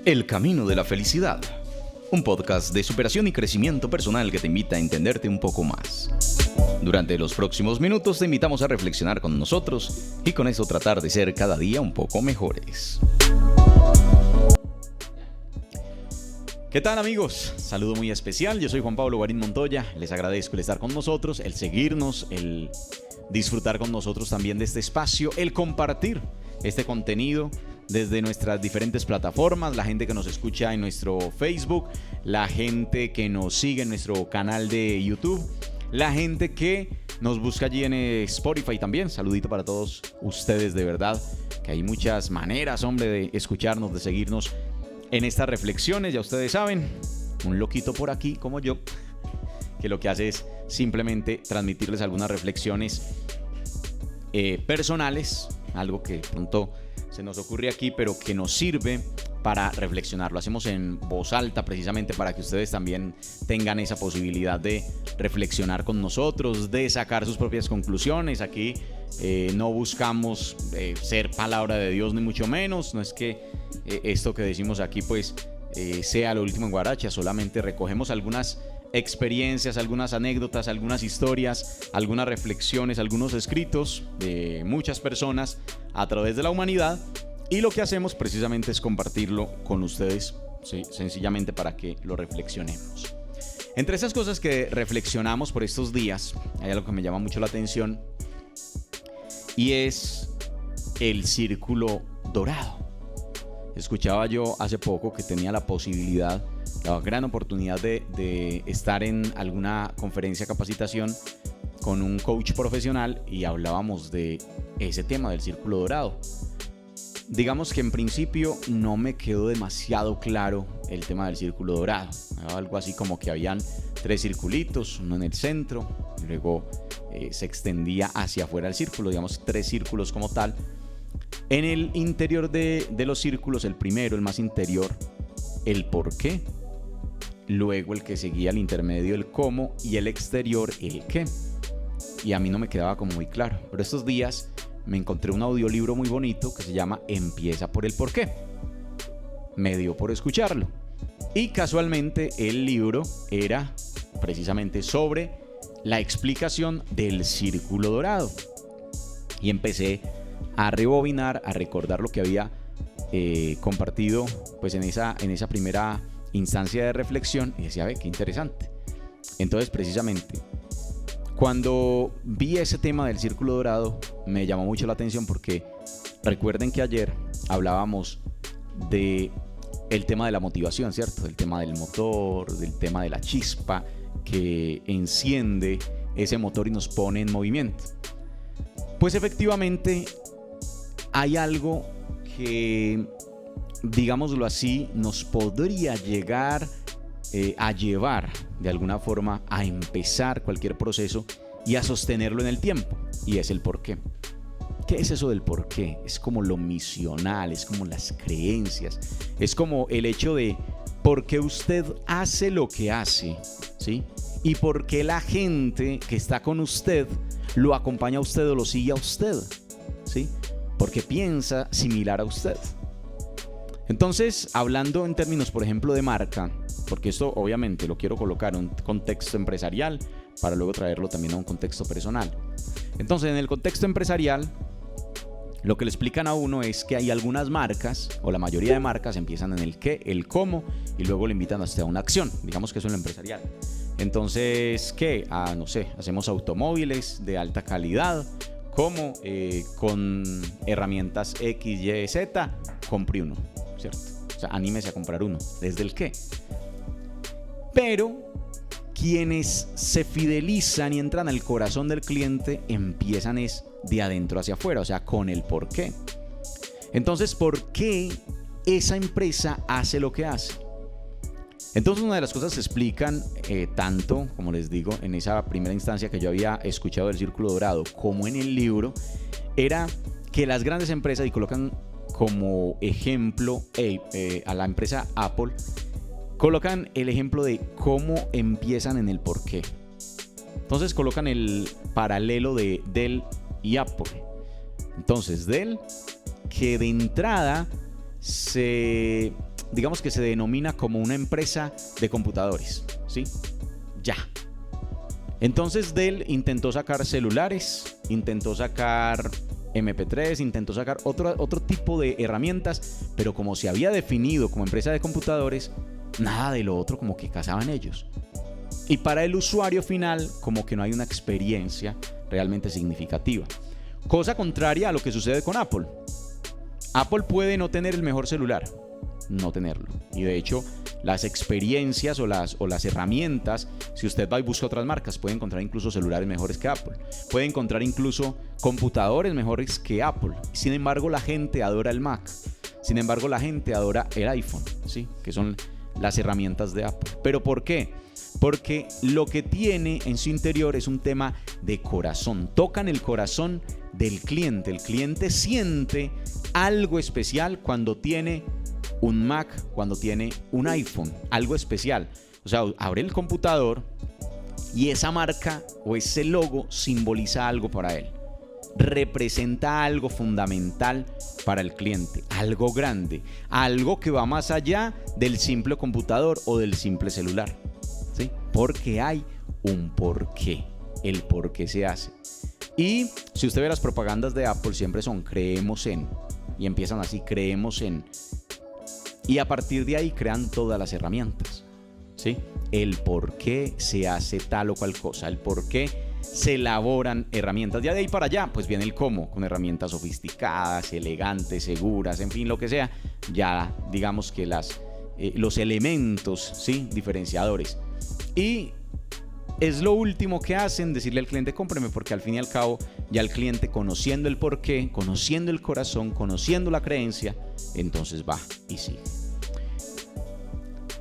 El Camino de la Felicidad, un podcast de superación y crecimiento personal que te invita a entenderte un poco más. Durante los próximos minutos te invitamos a reflexionar con nosotros y con eso tratar de ser cada día un poco mejores. ¿Qué tal, amigos? Saludo muy especial, yo soy Juan Pablo Guarín Montoya, les agradezco el estar con nosotros, el seguirnos, el disfrutar con nosotros también de este espacio, el compartir este contenido desde nuestras diferentes plataformas, la gente que nos escucha en nuestro Facebook, la gente que nos sigue en nuestro canal de YouTube, la gente que nos busca allí en Spotify también. Saludito para todos ustedes, de verdad, que hay muchas maneras, hombre, de escucharnos, de seguirnos en estas reflexiones. Ya ustedes saben, un loquito por aquí como yo, que lo que hace es simplemente transmitirles algunas reflexiones personales, algo que pronto se nos ocurre aquí, pero que nos sirve para reflexionar. Lo hacemos en voz alta precisamente para que ustedes también tengan esa posibilidad de reflexionar con nosotros, de sacar sus propias conclusiones. Aquí no buscamos ser palabra de Dios, ni mucho menos. No es que esto que decimos aquí pues sea lo último en guaracha. Solamente recogemos algunas experiencias, algunas anécdotas, algunas historias, algunas reflexiones, algunos escritos de muchas personas a través de la humanidad, y lo que hacemos precisamente es compartirlo con ustedes, sí, sencillamente para que lo reflexionemos. Entre esas cosas que reflexionamos por estos días, hay algo que me llama mucho la atención y es el círculo dorado. Escuchaba yo hace poco que tenía la posibilidad, la gran oportunidad de estar en alguna conferencia, capacitación con un coach profesional, y hablábamos de ese tema del círculo dorado. Digamos que en principio no me quedó demasiado claro el tema del círculo dorado. Algo así como que habían 3 circulitos, uno en el centro, luego se extendía hacia afuera el círculo, digamos 3 círculos como tal. En el interior de los círculos, el primero, el más interior, el por qué. Luego el que seguía al intermedio, el cómo, y el exterior, el qué. Y a mí no me quedaba como muy claro. Pero estos días me encontré un audiolibro muy bonito que se llama Empieza por el porqué. Me dio por escucharlo. Y casualmente el libro era precisamente sobre la explicación del círculo dorado. Y empecé a rebobinar, a recordar lo que había compartido pues en esa primera instancia de reflexión, y decía, ve, qué interesante. Entonces, precisamente, cuando vi ese tema del círculo dorado, me llamó mucho la atención porque recuerden que ayer hablábamos de el tema de la motivación, ¿cierto? Del tema del motor, del tema de la chispa que enciende ese motor y nos pone en movimiento. Pues efectivamente hay algo que, digámoslo así, nos podría llegar a llevar de alguna forma a empezar cualquier proceso y a sostenerlo en el tiempo, y es el porqué. ¿Qué es eso del porqué? Es como lo misional, es como las creencias, es como el hecho de por qué usted hace lo que hace, ¿sí? Y por qué la gente que está con usted lo acompaña a usted o lo sigue a usted, ¿sí? Porque piensa similar a usted. Entonces, hablando en términos, por ejemplo, de marca, porque esto obviamente lo quiero colocar en un contexto empresarial para luego traerlo también a un contexto personal. Entonces, en el contexto empresarial, lo que le explican a uno es que hay algunas marcas, o la mayoría de marcas, empiezan en el qué, el cómo, y luego le invitan hasta una acción. Digamos que eso es lo empresarial. Entonces, ¿qué? No sé, hacemos automóviles de alta calidad, ¿cómo? Con herramientas X, Y, Z, compre uno, ¿cierto? O sea, anímese a comprar uno, desde el qué. Pero quienes se fidelizan y entran al corazón del cliente empiezan es de adentro hacia afuera, o sea, con el por qué. Entonces, ¿por qué esa empresa hace lo que hace? Entonces, una de las cosas que se explican tanto, como les digo, en esa primera instancia que yo había escuchado del círculo dorado, como en el libro, era que las grandes empresas, y colocan como ejemplo a la empresa Apple, colocan el ejemplo de cómo empiezan en el porqué. Entonces colocan el paralelo de Dell y Apple. Entonces Dell, que de entrada se digamos que se denomina como una empresa de computadores, ¿sí? Ya. Entonces Dell intentó sacar celulares, intentó sacar MP3, intentó sacar otro tipo de herramientas, pero como se había definido como empresa de computadores, nada de lo otro como que casaban ellos. Y para el usuario final, como que no hay una experiencia realmente significativa. Cosa contraria a lo que sucede con Apple. Apple puede no tener el mejor celular, no tenerlo. Y de hecho, las experiencias o las herramientas, si usted va y busca otras marcas, puede encontrar incluso celulares mejores que Apple. Puede encontrar incluso computadores mejores que Apple. Sin embargo, la gente adora el Mac. Sin embargo, la gente adora el iPhone, ¿sí? Que son las herramientas de Apple. ¿Pero por qué? Porque lo que tiene en su interior es un tema de corazón. Tocan el corazón del cliente. El cliente siente algo especial cuando tiene un Mac, cuando tiene un iPhone. Algo especial. O sea, abre el computador y esa marca o ese logo simboliza algo para él. Representa algo fundamental para el cliente, algo grande, algo que va más allá del simple computador o del simple celular, ¿sí? Porque hay un porqué, el por qué se hace. Y si usted ve las propagandas de Apple, siempre son creemos en, y empiezan así, creemos en, y a partir de ahí crean todas las herramientas, ¿sí? El por qué se hace tal o cual cosa, el por qué se elaboran herramientas. Ya de ahí para allá, pues viene el cómo, con herramientas sofisticadas, elegantes, seguras, en fin, lo que sea. Ya digamos que los elementos, ¿sí? Diferenciadores. Y es lo último que hacen, decirle al cliente, cómpreme, porque al fin y al cabo, ya el cliente conociendo el porqué, conociendo el corazón, conociendo la creencia, entonces va y sigue.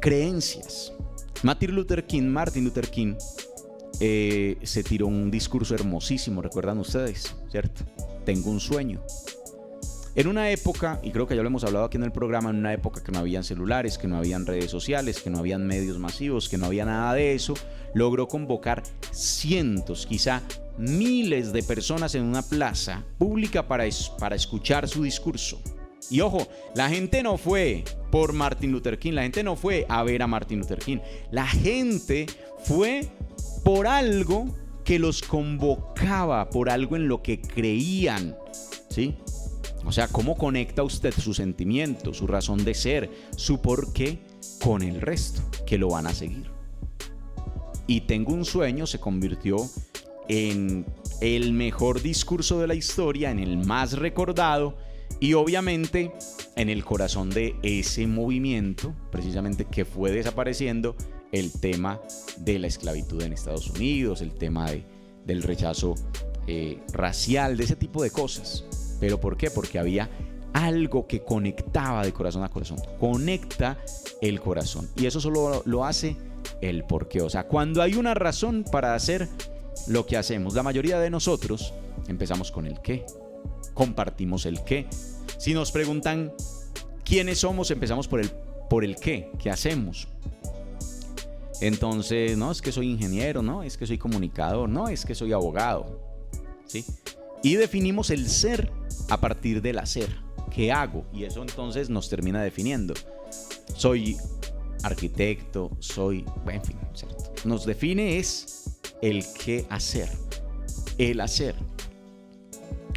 Creencias. Martin Luther King se tiró un discurso hermosísimo, ¿recuerdan ustedes? ¿Cierto? Tengo un sueño. En una época, y creo que ya lo hemos hablado aquí en el programa, en una época que no habían celulares, que no habían redes sociales, que no habían medios masivos, que no había nada de eso, logró convocar cientos, quizá miles de personas en una plaza pública para escuchar su discurso. Y ojo, la gente no fue por Martin Luther King, la gente no fue a ver a Martin Luther King, la gente fue por algo que los convocaba, por algo en lo que creían, ¿sí? O sea, ¿cómo conecta usted su sentimiento, su razón de ser, su porqué con el resto que lo van a seguir? Y Tengo un sueño se convirtió en el mejor discurso de la historia, en el más recordado y obviamente en el corazón de ese movimiento, precisamente que fue desapareciendo, el tema de la esclavitud en Estados Unidos, el tema del rechazo racial, de ese tipo de cosas. ¿Pero por qué? Porque había algo que conectaba de corazón a corazón. Conecta el corazón. Y eso solo lo hace el porqué. O sea, cuando hay una razón para hacer lo que hacemos, la mayoría de nosotros empezamos con el qué. Compartimos el qué. Si nos preguntan quiénes somos, empezamos por el qué hacemos. Entonces, no, es que soy ingeniero, no, es que soy comunicador, no, es que soy abogado, ¿sí? Y definimos el ser a partir del hacer. ¿Qué hago? Y eso entonces nos termina definiendo. Soy arquitecto, en fin, ¿cierto? Nos define es el qué hacer, el hacer.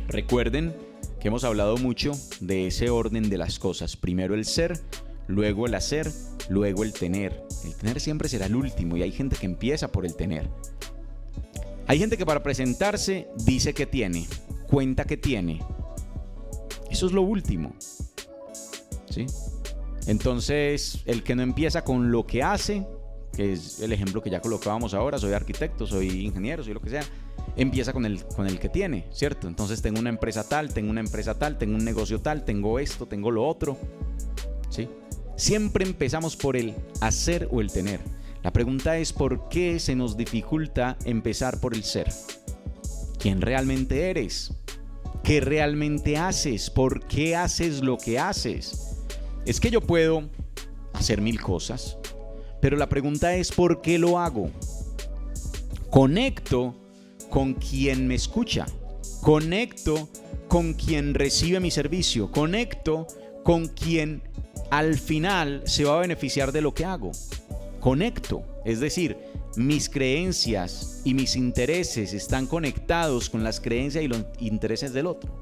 Recuerden que hemos hablado mucho de ese orden de las cosas. Primero el ser, luego el hacer, luego el tener. El tener siempre será el último y hay gente que empieza por el tener. Hay gente que para presentarse dice que tiene, cuenta que tiene. Eso es lo último, ¿sí? Entonces, el que no empieza con lo que hace, que es el ejemplo que ya colocábamos ahora, soy arquitecto, soy ingeniero, soy lo que sea, empieza con el que tiene, ¿cierto? Entonces tengo una empresa tal, tengo un negocio tal, tengo esto, tengo lo otro, ¿sí? Siempre empezamos por el hacer o el tener. La pregunta es ¿por qué se nos dificulta empezar por el ser? ¿Quién realmente eres? ¿Qué realmente haces? ¿Por qué haces lo que haces? Es que yo puedo hacer 1000 cosas, pero la pregunta es ¿por qué lo hago? Conecto con quien me escucha, conecto con quien recibe mi servicio, conecto con quien al final se va a beneficiar de lo que hago. Conecto, es decir, mis creencias y mis intereses están conectados con las creencias y los intereses del otro.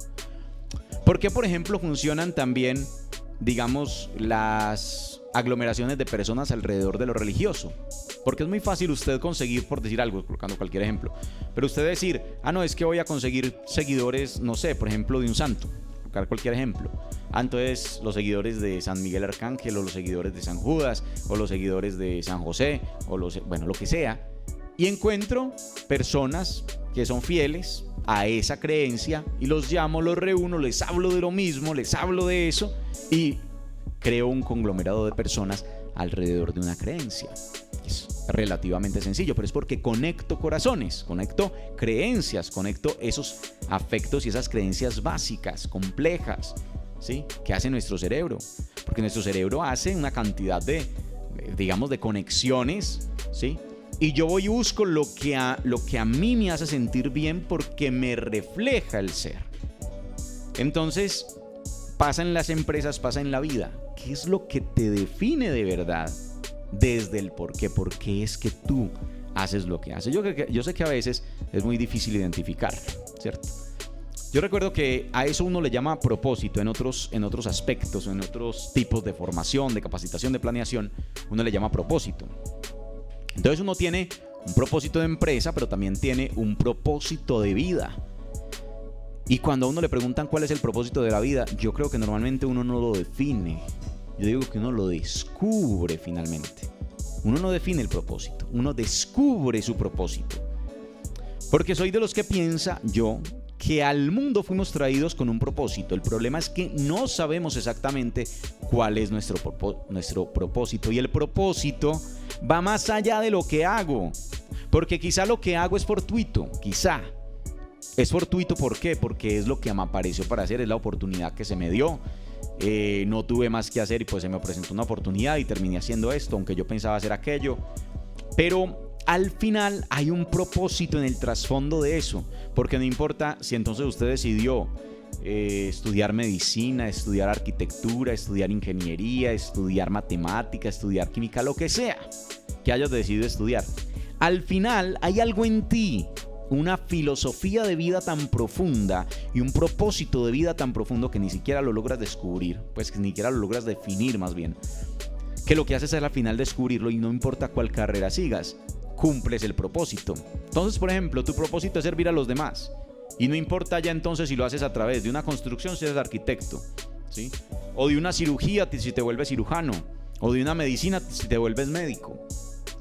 ¿Por qué, por ejemplo, funcionan también, digamos, las aglomeraciones de personas alrededor de lo religioso? Porque es muy fácil usted conseguir, por decir algo, colocando cualquier ejemplo, pero usted decir, no, es que voy a conseguir seguidores, no sé, por ejemplo, de un santo, colocar cualquier ejemplo. Entonces los seguidores de San Miguel Arcángel, o los seguidores de San Judas, o los seguidores de San José, o lo que sea, y encuentro personas que son fieles a esa creencia y los llamo, los reúno, les hablo de lo mismo, les hablo de eso y creo un conglomerado de personas alrededor de una creencia. Es relativamente sencillo, pero es porque conecto corazones, conecto creencias, conecto esos afectos y esas creencias básicas, complejas, ¿sí? Que hace nuestro cerebro, porque nuestro cerebro hace una cantidad de conexiones, ¿sí? Y yo voy y busco lo que a mí me hace sentir bien porque me refleja el ser. Entonces, pasa en las empresas, pasa en la vida. ¿Qué es lo que te define de verdad? Desde el por qué. ¿Por qué es que tú haces lo que haces? Yo sé que a veces es muy difícil identificar, ¿cierto? Yo recuerdo que a eso uno le llama propósito en otros aspectos, en otros tipos de formación, de capacitación, de planeación, uno le llama propósito. Entonces uno tiene un propósito de empresa, pero también tiene un propósito de vida. Y cuando a uno le preguntan cuál es el propósito de la vida, yo creo que normalmente uno no lo define. Yo digo que uno lo descubre finalmente. Uno no define el propósito, uno descubre su propósito. Porque soy de los que piensa yo que al mundo fuimos traídos con un propósito. El problema es que no sabemos exactamente cuál es nuestro propósito. Y el propósito va más allá de lo que hago. Porque quizá lo que hago es fortuito, quizá. Es fortuito, ¿por qué? Porque es lo que me apareció para hacer, es la oportunidad que se me dio. No tuve más que hacer y pues se me presentó una oportunidad y terminé haciendo esto, aunque yo pensaba hacer aquello. Pero al final hay un propósito en el trasfondo de eso, porque no importa si entonces usted decidió estudiar medicina, estudiar arquitectura, estudiar ingeniería, estudiar matemática, estudiar química, lo que sea que hayas decidido estudiar. Al final hay algo en ti, una filosofía de vida tan profunda y un propósito de vida tan profundo que ni siquiera lo logras descubrir, pues que ni siquiera lo logras definir más bien, que lo que haces es al final descubrirlo y no importa cuál carrera sigas, cumples el propósito. Entonces, por ejemplo, tu propósito es servir a los demás y no importa ya entonces si lo haces a través de una construcción si eres arquitecto, ¿sí? O de una cirugía si te vuelves cirujano, o de una medicina si te vuelves médico,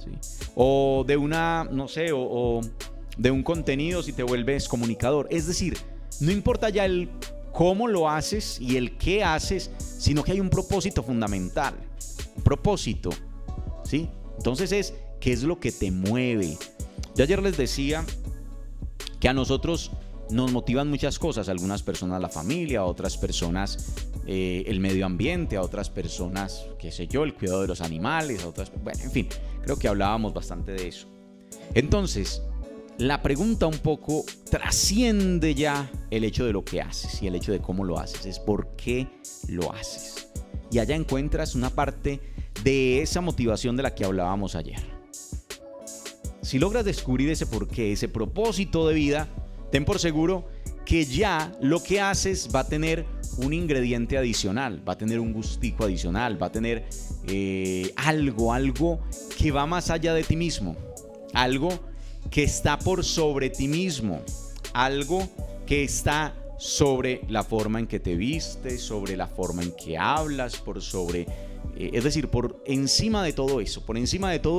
¿sí? O de una, no sé, o de un contenido si te vuelves comunicador. Es decir, no importa ya el cómo lo haces y el qué haces, sino que hay un propósito fundamental. Un propósito, ¿sí? Entonces es, ¿qué es lo que te mueve? Yo ayer les decía que a nosotros nos motivan muchas cosas, a algunas personas la familia, a otras personas el medio ambiente, a otras personas, qué sé yo, el cuidado de los animales, a otras, bueno, en fin, creo que hablábamos bastante de eso. Entonces, la pregunta un poco trasciende ya el hecho de lo que haces y el hecho de cómo lo haces, es por qué lo haces. Y allá encuentras una parte de esa motivación de la que hablábamos ayer. Si logras descubrir ese porqué, ese propósito de vida, ten por seguro que ya lo que haces va a tener un ingrediente adicional, va a tener un gustico adicional, va a tener algo que va más allá de ti mismo, algo que está por sobre ti mismo, algo que está sobre la forma en que te vistes, sobre la forma en que hablas, es decir, por encima de todo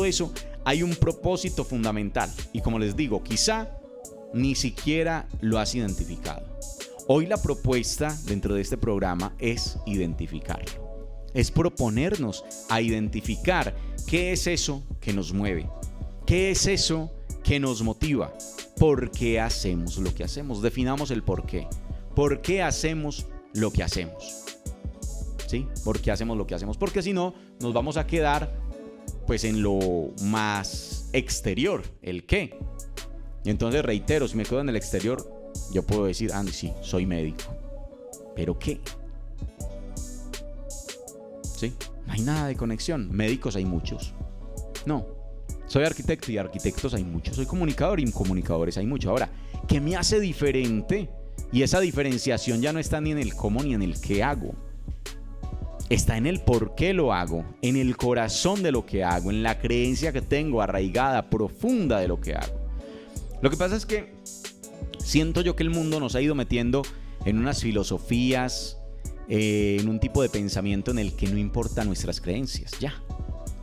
eso hay un propósito fundamental. Y como les digo, quizá ni siquiera lo has identificado. Hoy la propuesta dentro de este programa es identificarlo. Es proponernos a identificar qué es eso que nos mueve, qué es eso que nos motiva, por qué hacemos lo que hacemos. Definamos el por qué. ¿Por qué hacemos lo que hacemos? ¿Sí? ¿Por qué hacemos lo que hacemos? Porque si no, nos vamos a quedar pues en lo más exterior, el qué. Y entonces reitero, si me quedo en el exterior, yo puedo decir, sí, soy médico. ¿Pero qué? ¿Sí? hay nada de conexión. Médicos hay muchos. No. Soy arquitecto y arquitectos hay muchos. Soy comunicador y comunicadores hay muchos. Ahora, ¿qué me hace diferente? Y esa diferenciación ya no está ni en el cómo ni en el qué hago. Está en el por qué lo hago, en el corazón de lo que hago, en la creencia que tengo arraigada, profunda de lo que hago. Lo que pasa es que siento yo que el mundo nos ha ido metiendo en unas filosofías, en un tipo de pensamiento en el que no importan nuestras creencias, ya.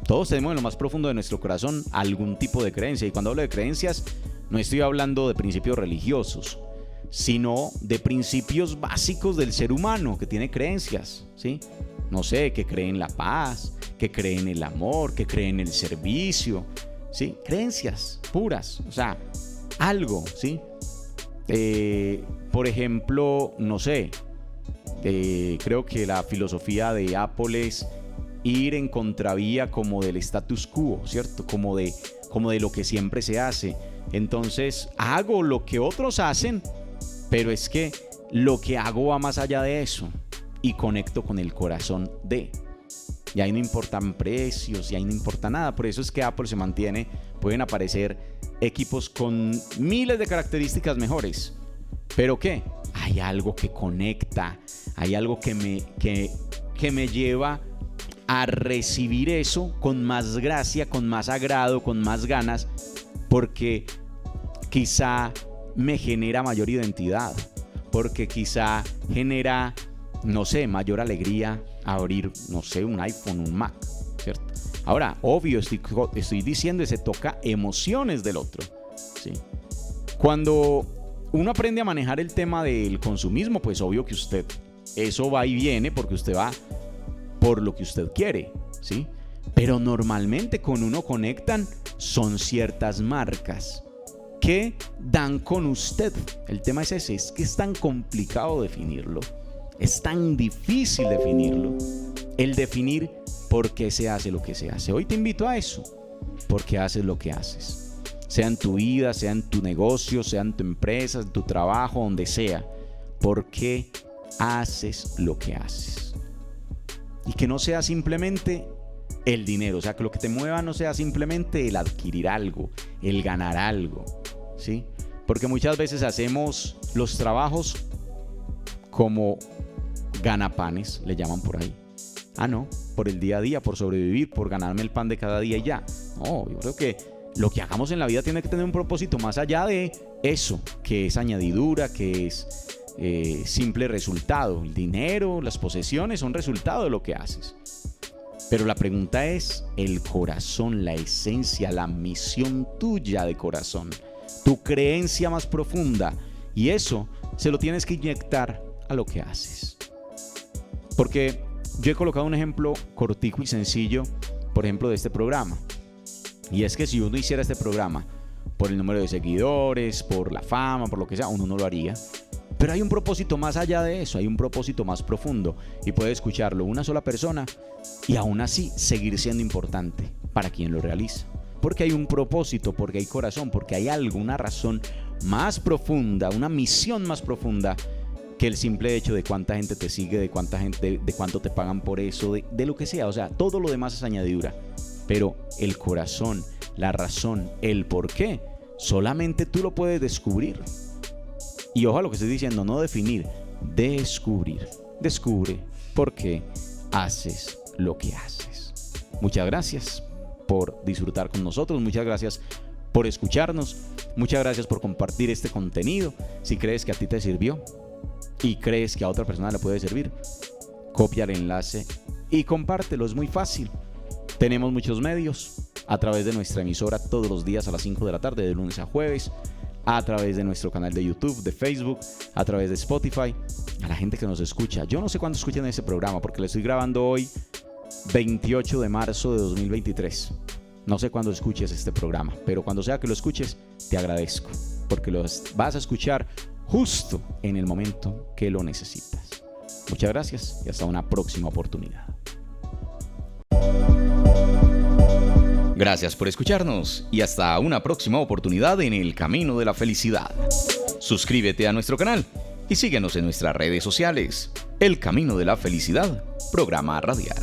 Todos tenemos en lo más profundo de nuestro corazón algún tipo de creencia. Y cuando hablo de creencias, no estoy hablando de principios religiosos, sino de principios básicos del ser humano que tiene creencias, ¿sí? No sé, que cree en la paz, que cree en el amor, que cree en el servicio, ¿sí? Creencias puras, o sea, algo, ¿sí? Por ejemplo, no sé, creo que la filosofía de Apple es ir en contravía como del status quo, ¿cierto? Como de lo que siempre se hace. Entonces, hago lo que otros hacen, pero es que lo que hago va más allá de eso y conecto con el corazón de. Y ahí no importan precios, y ahí no importa nada. Por eso es que Apple se mantiene. Pueden aparecer equipos con miles de características mejores. ¿Pero qué? Hay algo que conecta, hay algo que me lleva a recibir eso con más gracia, con más agrado, con más ganas, porque quizá me genera mayor identidad, porque quizá genera, no sé, mayor alegría abrir, no sé, un iPhone, un Mac, ¿cierto? Ahora, obvio, estoy diciendo que se toca emociones del otro, ¿sí? Cuando uno aprende a manejar el tema del consumismo, pues obvio que eso va y viene porque usted va por lo que usted quiere, ¿sí? Pero normalmente con uno conectan son ciertas marcas que dan con usted. El tema es ese, es que es tan complicado definirlo, es tan difícil definirlo, el definir por qué se hace lo que se hace. Hoy te invito a eso, porque haces lo que haces, sea en tu vida, sea en tu negocio, sea en tu empresa, en tu trabajo, donde sea. ¿Por qué haces lo que haces? Y que no sea simplemente el dinero, o sea, que lo que te mueva no sea simplemente el adquirir algo, el ganar algo, ¿sí? Porque muchas veces hacemos los trabajos como ganapanes, le llaman por ahí. Ah, no, por el día a día, por sobrevivir, por ganarme el pan de cada día y ya. No, yo creo que lo que hagamos en la vida tiene que tener un propósito más allá de eso, que es añadidura, que es simple resultado. El dinero, las posesiones son resultado de lo que haces. Pero la pregunta es el corazón, la esencia, la misión tuya de corazón, tu creencia más profunda. Y eso se lo tienes que inyectar a lo que haces. Porque yo he colocado un ejemplo cortico y sencillo, por ejemplo, de este programa. Y es que si uno hiciera este programa por el número de seguidores, por la fama, por lo que sea, uno no lo haría. Pero hay un propósito más allá de eso, hay un propósito más profundo y puede escucharlo una sola persona y aún así seguir siendo importante para quien lo realiza. Porque hay un propósito, porque hay corazón, porque hay algo, una razón más profunda, una misión más profunda que el simple hecho de cuánta gente te sigue, de cuánta gente, de cuánto te pagan por eso, de lo que sea. O sea, todo lo demás es añadidura. Pero el corazón, la razón, el por qué, solamente tú lo puedes descubrir. Y ojo a lo que estoy diciendo, no definir, descubrir. Descubre por qué haces lo que haces. Muchas gracias por disfrutar con nosotros, muchas gracias por escucharnos, muchas gracias por compartir este contenido. Si crees que a ti te sirvió y crees que a otra persona le puede servir, copia el enlace y compártelo, es muy fácil. Tenemos muchos medios a través de nuestra emisora todos los días a las 5 de la tarde, de lunes a jueves, a través de nuestro canal de YouTube, de Facebook, a través de Spotify. A la gente que nos escucha, yo no sé cuándo escuchan este programa porque lo estoy grabando hoy 28 de marzo de 2023. No sé cuándo escuches este programa, pero cuando sea que lo escuches, te agradezco porque lo vas a escuchar justo en el momento que lo necesitas. Muchas gracias y hasta una próxima oportunidad. Gracias por escucharnos y hasta una próxima oportunidad en el Camino de la Felicidad. Suscríbete a nuestro canal y síguenos en nuestras redes sociales. El Camino de la Felicidad, programa radial.